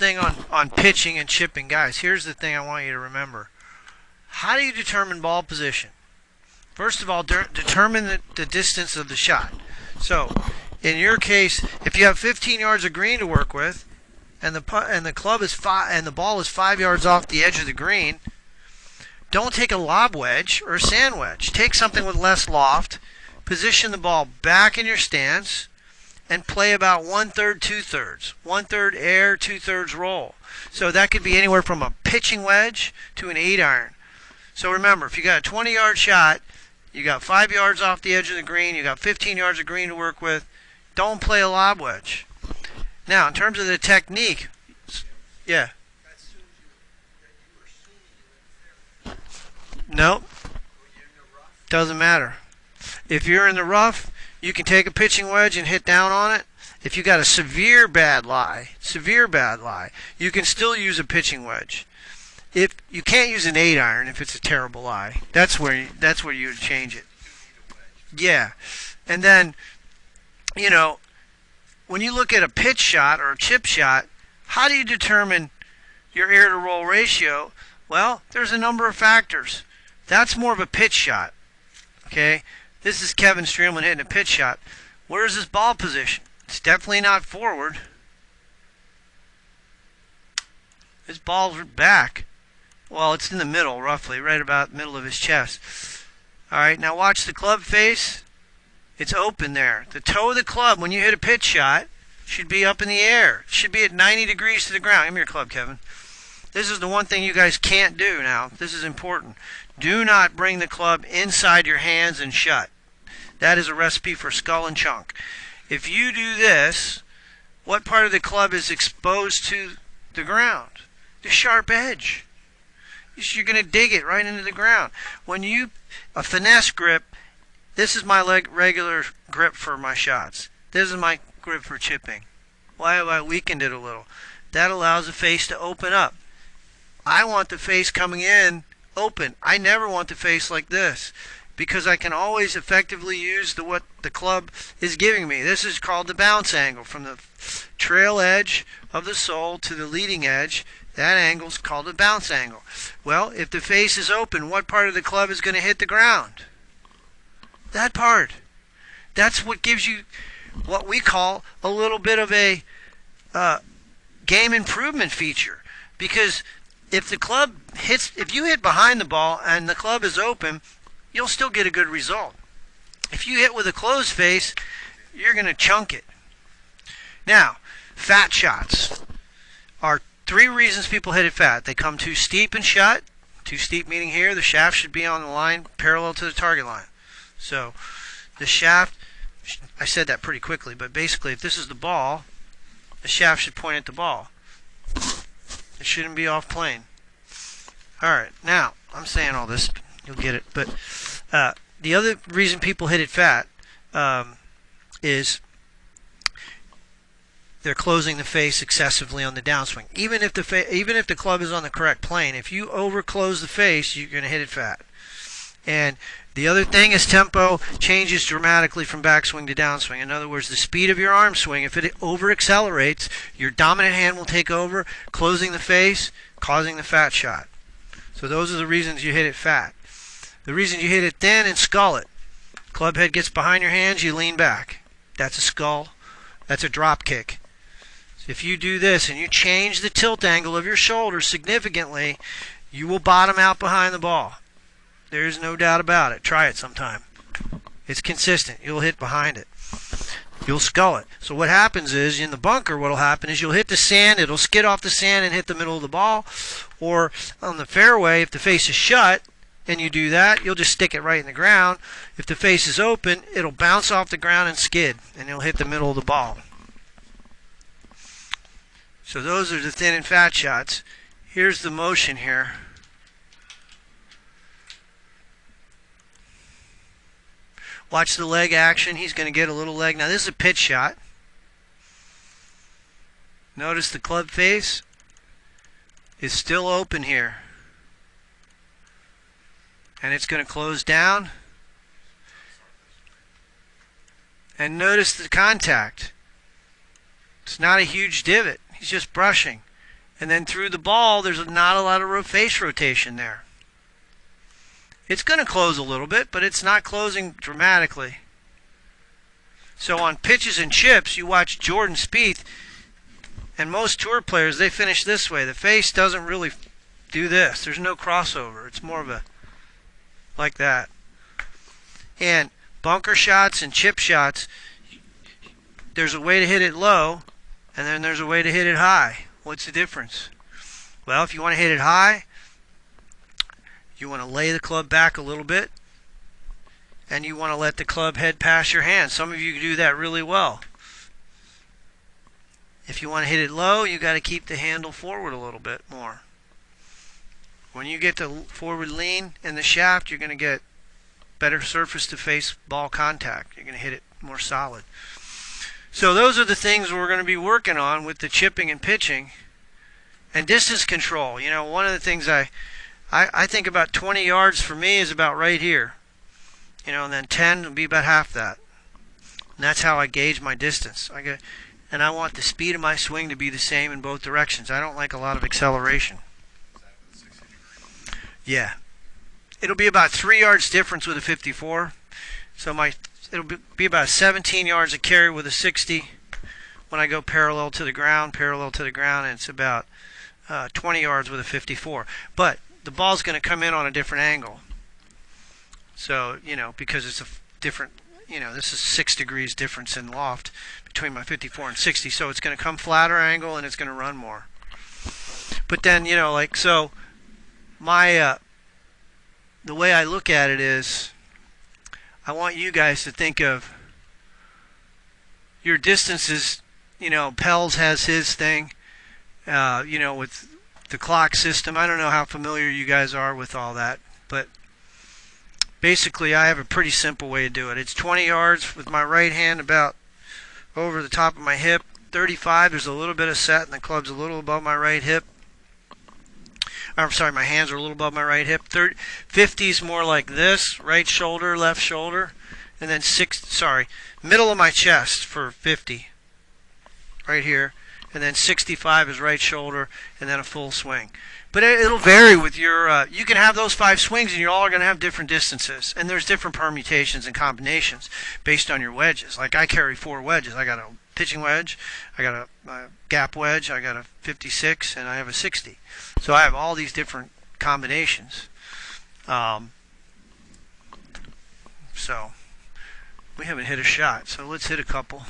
thing on pitching and chipping, guys. Here's the thing I want you to remember. How do you determine ball position? First of all, determine the distance of the shot. So, in your case, if you have 15 yards of green to work with, and the club is and the ball is 5 yards off the edge of the green, don't take a lob wedge or a sand wedge. Take something with less loft. Position the ball back in your stance, and play about 1/3, 2/3. 1/3 air, 2/3 roll. So that could be anywhere from a pitching wedge to an 8-iron. So remember, if you got a 20-yard shot, you got 5 yards off the edge of the green, you got 15 yards of green to work with, don't play a lob wedge. Now, in terms of the technique, yeah. Nope. Doesn't matter. If you're in the rough, you can take a pitching wedge and hit down on it. If you got a severe bad lie, you can still use a pitching wedge. If you can't use an 8-iron if it's a terrible lie, that's where you would change it. Yeah, and then, you know, when you look at a pitch shot or a chip shot, how do you determine your air to roll ratio? Well, there's a number of factors. That's more of a pitch shot. Okay, this is Kevin Streelman hitting a pitch shot. Where's his ball position? It's definitely not forward. His ball's back. Well, it's in the middle, roughly, right about the middle of his chest. All right, now watch the club face. It's open there. The toe of the club, when you hit a pitch shot, should be up in the air. It should be at 90 degrees to the ground. Give me your club, Kevin. This is the one thing you guys can't do now. This is important. Do not bring the club inside your hands and shut. That is a recipe for skull and chunk. If you do this, what part of the club is exposed to the ground? The sharp edge. You're going to dig it right into the ground. When a finesse grip, this is my regular grip for my shots. This is my grip for chipping. Why have I weakened it a little? That allows the face to open up. I want the face coming in open. I never want the face like this, because I can always effectively use what the club is giving me. This is called the bounce angle, from the trail edge of the sole to the leading edge. That angle is called a bounce angle. Well, if the face is open, what part of the club is going to hit the ground? That part. That's what gives you what we call a little bit of a game improvement feature. Because if you hit behind the ball and the club is open, you'll still get a good result. If you hit with a closed face, you're going to chunk it. Now, fat shots are 3 reasons people hit it fat. They come too steep and shut. Too steep meaning here, the shaft should be on the line parallel to the target line. So the shaft, I said that pretty quickly, but basically if this is the ball, the shaft should point at the ball. It shouldn't be off plane. Alright, now, I'm saying all this, you'll get it, but the other reason people hit it fat is they're closing the face excessively on the downswing. Even if the club is on the correct plane, if you overclose the face, you're going to hit it fat. And the other thing is tempo changes dramatically from backswing to downswing. In other words, the speed of your arm swing, if it over accelerates, your dominant hand will take over, closing the face, causing the fat shot. So those are the reasons you hit it fat. The reason you hit it thin and skull it. Club head gets behind your hands, you lean back. That's a skull. That's a drop kick. If you do this and you change the tilt angle of your shoulder significantly, you will bottom out behind the ball. There's no doubt about it. Try it sometime. It's consistent. You'll hit behind it. You'll skull it. So what happens is, in the bunker, what will happen is you'll hit the sand, it'll skid off the sand and hit the middle of the ball. Or on the fairway, if the face is shut and you do that, you'll just stick it right in the ground. If the face is open, it'll bounce off the ground and skid, and you'll hit the middle of the ball. So those are the thin and fat shots. Here's the motion here. Watch the leg action. He's going to get a little leg. Now this is a pitch shot. Notice the club face is still open here. And it's going to close down. And notice the contact. It's not a huge divot. He's just brushing. And then through the ball, there's not a lot of face rotation there. It's going to close a little bit, but it's not closing dramatically. So on pitches and chips, you watch Jordan Spieth and most tour players, they finish this way. The face doesn't really do this. There's no crossover. It's more of a like that. And bunker shots and chip shots, there's a way to hit it low, and then there's a way to hit it high. What's the difference? Well, if you want to hit it high, you want to lay the club back a little bit, and you want to let the club head past your hand. Some of you do that really well. If you want to hit it low, you got to keep the handle forward a little bit more. When you get the forward lean in the shaft, you're going to get better surface to face ball contact. You're going to hit it more solid. So those are the things we're going to be working on with the chipping and pitching. And distance control. You know, one of the things I think about 20 yards for me is about right here. You know, and then 10 will be about half that. And that's how I gauge my distance. And I want the speed of my swing to be the same in both directions. I don't like a lot of acceleration. Yeah. It'll be about 3 yards difference with a 54. So it'll be about 17 yards of carry with a 60 when I go parallel to the ground, and it's about 20 yards with a 54. But the ball's going to come in on a different angle. So, you know, because it's a different, you know, this is 6 degrees difference in loft between my 54 and 60. So it's going to come flatter angle and it's going to run more. But then, you know, like, so my, the way I look at it is, I want you guys to think of your distances. You know, Pels has his thing, you know, with the clock system. I don't know how familiar you guys are with all that, but basically I have a pretty simple way to do it. It's 20 yards with my right hand about over the top of my hip. 35, there's a little bit of set, and the club's a little above my right hip. I'm sorry, my hands are a little above my right hip. 50 is more like this, right shoulder, left shoulder, and then middle of my chest for 50, right here, and then 65 is right shoulder, and then a full swing. But it'll vary with your, you can have those 5 swings, and you all are going to have different distances, and there's different permutations and combinations based on your wedges. Like I carry 4 wedges. I got a pitching wedge, I got a gap wedge, I got a 56, and I have a 60. So I have all these different combinations. So we haven't hit a shot, so let's hit a couple.